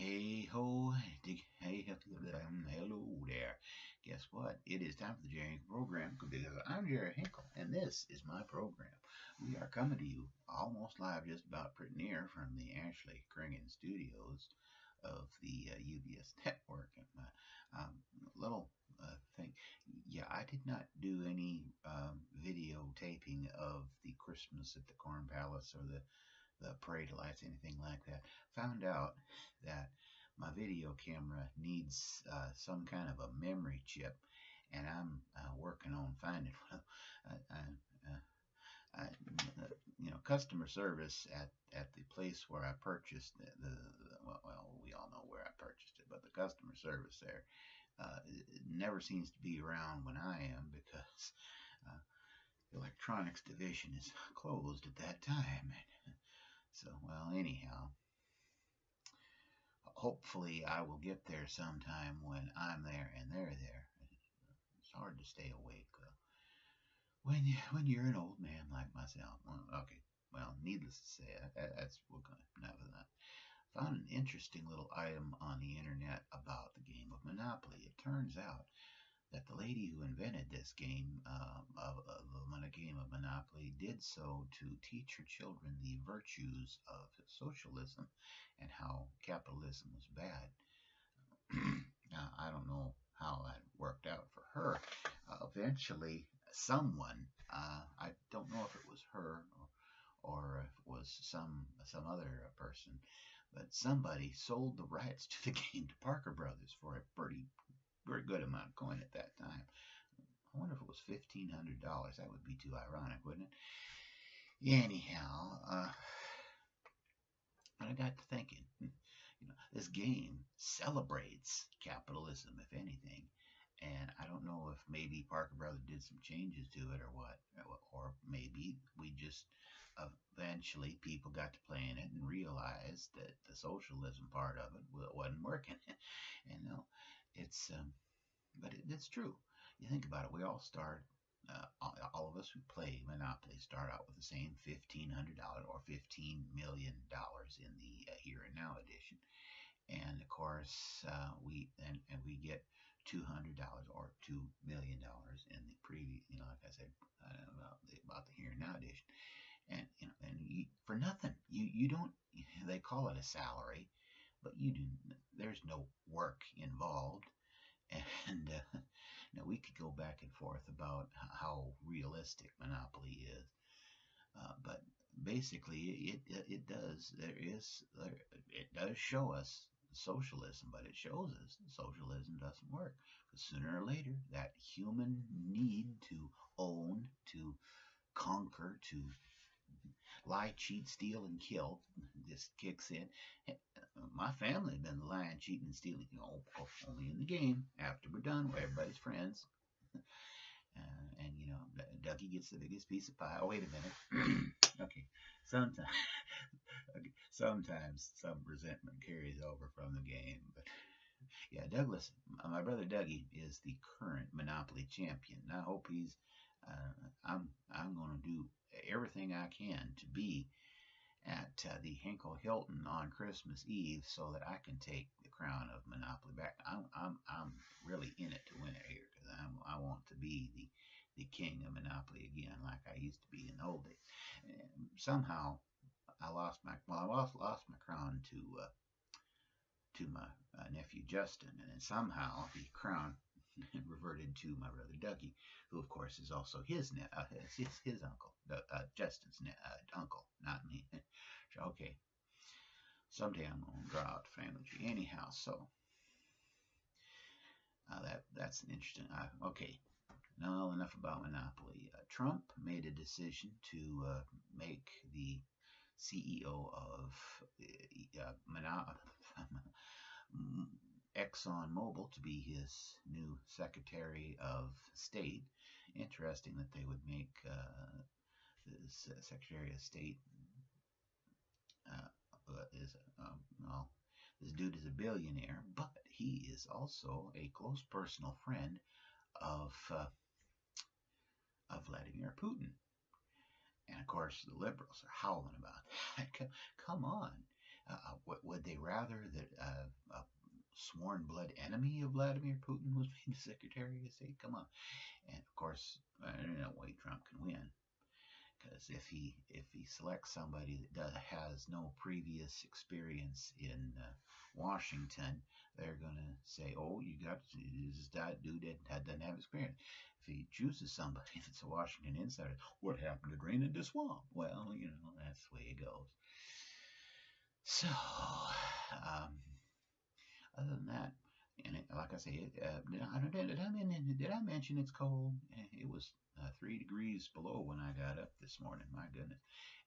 Hey ho, hey, hello there. Guess what? It is time for the Jerry Hinkle program because I'm Jerry Hinkle and this is my program. We are coming to you almost live, just about pretty near from the Ashley Kringen studios of the UBS network. And my little thing, yeah, I did not do any videotaping of the Christmas at the Corn Palace or the parade lights, anything like that. Found out that my video camera needs some kind of a memory chip, and I'm working on finding one. I, customer service at the place where I purchased well, we all know where I purchased it, but the customer service there it never seems to be around when I am because uh, the electronics division is closed at that time. So, well, anyhow, hopefully I will get there sometime when I'm there and they're there. It's hard to stay awake when you're an old man like myself. Well, okay, well, needless to say, that's we're gonna enough of that. Found an interesting little item on the internet about the game of Monopoly. It turns out that the lady who invented this game of a game of Monopoly did so to teach her children the virtues of socialism and how capitalism was bad. Now, I don't know how that worked out for her. Eventually, someone, I don't know if it was her or if it was some other person, but somebody sold the rights to the game to Parker Brothers for a pretty good amount of coin at that time. I wonder if it was $1,500. That would be too ironic, wouldn't it? Anyhow, and I got to thinking, this game celebrates capitalism, if anything. And I don't know if maybe Parker Brothers did some changes to it or what, or maybe we just eventually people got to playing it and realized that the socialism part of it wasn't working. And no, it's but it's true. You think about it, we all start. All of us who play Monopoly start out with the same $1,500 or $15 million in the here and now edition, and of course we get $200 or $2 million in the previous. Like I said about the here and now edition, and for nothing. You don't. They call it a salary, but you do. There's no work involved, and now we could go back and forth about how realistic Monopoly is, but basically it does. It does show us socialism, but it shows us socialism doesn't work because sooner or later that human need to own, to conquer, to lie, cheat, steal, and kill just kicks in. My family has been lying, cheating, and stealing, only in the game. After we're done, where everybody's friends. And Dougie gets the biggest piece of pie. Oh, wait a minute. Okay, sometimes, okay, sometimes some resentment carries over from the game, but yeah, Douglas, my brother Dougie is the current Monopoly champion. And I hope he's. I'm going to do everything I can to be at the Hinkle Hilton on Christmas Eve so that I can take the crown of Monopoly back. I'm really in it to win it here because I want to be the king of Monopoly again, like I used to be in the old days. And somehow I lost my crown to my nephew Justin, and then somehow the crown reverted to my brother Dougie, who of course is also his uncle, Justin's uncle, not me. So, okay, someday I'm gonna draw out the family tree. Anyhow, so that's an interesting. Okay, now enough about Monopoly. Trump made a decision to make the CEO of ExxonMobil to be his new Secretary of State. Interesting that they would make this Secretary of State is well, this dude is a billionaire, but he is also a close personal friend of Vladimir Putin. And of course, the liberals are howling about that. Come on. Would they rather that a sworn blood enemy of Vladimir Putin was made the Secretary of State? Come on. And of course, no way Trump can win. Because if he selects somebody that has no previous experience in Washington, they're gonna say, "Oh, you got this that dude that doesn't have experience." If he chooses somebody that's a Washington insider, what happened to draining the swamp? Well, that's the way it goes. So, other than that, and like I say, did I mention it's cold? It was 3 degrees below when I got up this morning. My goodness,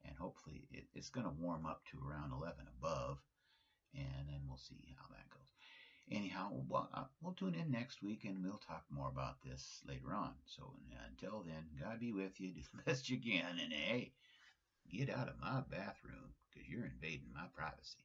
and hopefully it's going to warm up to around 11 above, and then we'll see how that goes. Anyhow, we'll tune in next week and we'll talk more about this later on. So until then, God be with you. Do the best you can, and hey, get out of my bathroom because you're invading my privacy.